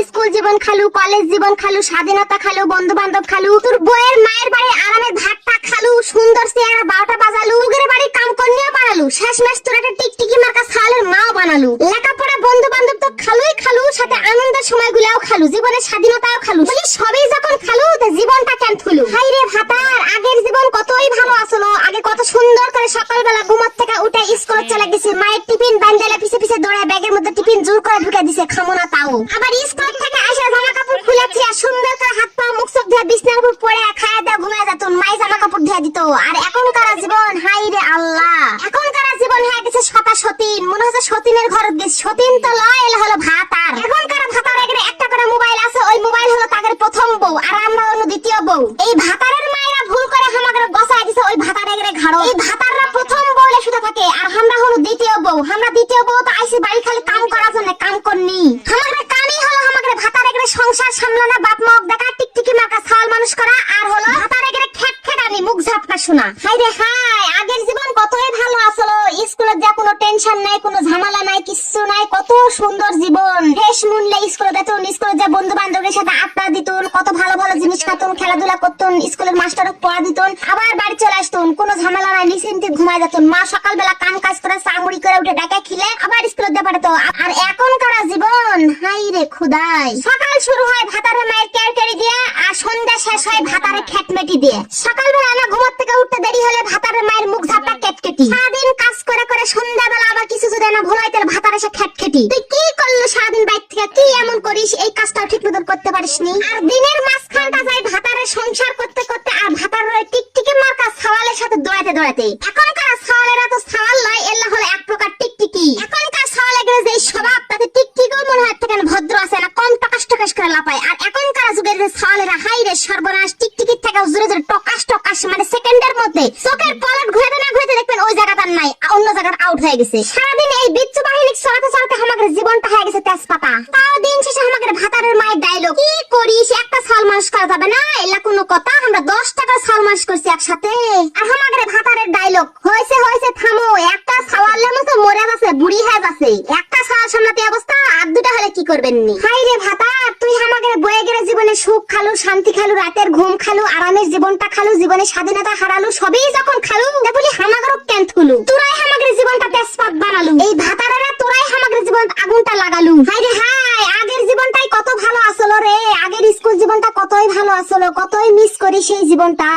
School জীবন খালু, college জীবন খালু, স্বাধীনতা খালু, বন্ধু বান্ধব খালু, তোর বইয়ের মায়ের বাড়ি আরামের ভাতটা খালু, সুন্দর চেহারা 12টা বাজালু, তোর বাড়ি কাম কন্যা বানালু, শেষমেশ তোর একটা টিকটিকি মার্কা ছালের মাও বানালু। লেখাপড়া বন্ধু বান্ধব তো খালুই খালু, সাথে আনন্দের সময়গুলোও খালু, জীবনের স্বাধীনতাও খালু। বলি সবই যখন খালু তো জীবনটা কেন থুলু? হাই রে ভাতার, আগের জীবন কতই ভালো আসলো। আগে কত সুন্দর করে সকালবেলা ঘুমাত থেকে উঠে স্কুলে চলে গেছি, মায়ের টিফিন বান্ডেলে পিছে পিছে দৌড়ায় ব্যাগের মধ্যে টিফিন জোর করে ঢুকে দিছে, খামো না তাও। আবার স্কুল থেকে এসে জামা কাপড় খুলেছি আর সুন্দর করে হাত পা মুখ চোখ ধুয়ে বিছনার উপর পড়ে খায়া দেওয়া ঘুমিয়ে যেত, মাই জামা কাপড় ধুয়ে দিত। আর এখনকার জীবন, হাই রে আল্লাহ, এখনকার জীবন হয়ে গেছে শতা সতীন। মনে হচ্ছে সতীনের ঘর গেছে, সতীন তো লয়, এলা হলো ভাতার। এখনকার ভাতার এখানে একটা করে মোবাইল আছে, ওই মোবাইল হলো তাদের প্রথম বউ আর আমরা হলো দ্বিতীয় বউ। এই ভাতারের মায়েরা ভুল করে আমাদের গসায় দিছে ওই ভাতার এগরে ঘাড়ো। এই ভাতাররা প্রথম বউলে শুধু থাকে আর আমরা হলো দ্বিতীয় বউ। আমরা দ্বিতীয় বউ তো আইছি বাড়ি খালি কাম করার জন্য, কাম করনি। আমাদের কামই হলো আমাদের ভাতার এগরে সংসার সামলানো, বাপ মা দেখা, টিকটিকি মার্কা ছাল মানুষ করা, আর হলো ভাতার এগরে খেট খেটানি মুখ ঝাপটা শোনা। হাই রে হাই, আগের জীবন কতই ভালো আসলো। স্কুলে যা কোনো টেনশন নাই, কোনো ঝামেলা নাই, কিচ্ছু নাই, কত সুন্দর জীবন। ফ্রেশ মূল্যে স্কুলে যেতুন, স্কুলে যা বন্ধু বান্ধবের সাথে আড্ডা দিতুন, কত ভালো ভালো জিনিস খাতুন, খেলাধুলা করতুন, স্কুলের মাস্টার পড়া দিতুন, আবার বাড়ি চলে আসতুন, কোনো ঝামেলা নাই, নিশ্চিন্তে ঘুমাই যেতুন। মা সকালবেলা কাম কাজ করে চামড়ি করে উঠে ডাকা খিলে আবার স্কুলে দিয়ে পাঠাতো। আর এখনকার জীবন, হাই রে খুদাই, সকাল শুরু হয় ভাতারে মায়ের কেয়ারকেরি দিয়ে আর সন্ধ্যা শেষ হয় ভাতারে খেটমেটি দিয়ে। সকালবেলা না ঘুমার থেকে উঠতে দেরি হলে ভাতারে মায়ের মুখ ঝাপটা কেটকেটি। সারাদিন কাজ করে করে সন্ধ্যাবেলা আবার কিছু যদি না ভোলাইতে ভাতারে সে খেটকেটি। তুই কি করলো সারাদিন বাইর থেকে, কি এমন করিস এই কাজটাও ঠিক মতন করতে পারিসনি? আর দিনের মাঝখানটা যায় ভাতারে সংসার করতে করতে আর ভাতার টিকটিকি মার্কা ছাওয়ালের সাথে দৌড়াতে দৌড়াতে। এখনকার ছাওয়ালেরা তো ছাওয়াল নয়, এলা হলো এক প্রকার টিকটিকি। এখনকার ছাওয়ালের যে স্বভাব, তাতে টিকটিকিও মনে হয় থেকে ভদ্র আছে না, কম টকাশ টকাশ করে লাপায়। আর এখনকার যুগের যে ছাওয়ালেরা, হাই রে সর্বনাশ, টিকটিকির থেকে জোরে জোরে টকাশ টকাশ, মানে সেকেন্ডের মধ্যে চোখের পলক ঘুরে না ঘুরে দেখবেন ওই জায়গাটার নাই, অন্য জায়গার আউট হয়ে গেছে। সারাদিন এই বিচ্ছু বাহিনী চলাতে চলাতে আমাদের জীবনটা হয়ে গেছে তেজপাতা। তাও দিন শেষে আমাদের ভাতারের মায়ের ডায়লগ, কি করিস একটা ছাল মাস করা যাবে না, এলা কোনো কথা, আমরা 10 টাকা ছাল মাস করছি একসাথে। আর আমাদের ভাতারের ডায়লগ, হয়েছে হয়েছে থামো, একটা ছাওয়ালের মতো মরে যাচ্ছে, বুড়ি হয়ে যাচ্ছে, একটা ছাওয়াল সামলাতে অবস্থা, আর দুটা হলে কি করবেন নি? হাই রে ভাতার, তুই আমাদের বয়ে গেলে জীবনে সুখ খালু, শান্তি খালু, রাতের ঘুম খালু, আরামের জীবনটা খালু, জীবনে স্বাধীনতা হারালু, সবই যখন খালু বলি আমাদেরও কেন থুলু? তোরাই আমাদের জীবনটা তেজপাত বানালু, এই ভাতারেরা তোরাই আমাদের জীবন আগুনটা লাগালু। হাই রে হাই, আগের জীবনটাই কত ভালো আসলো রে, আগের স্কুল জীবনটা কতই ভালো আসলো, কতই মিস করি সেই জীবনটা।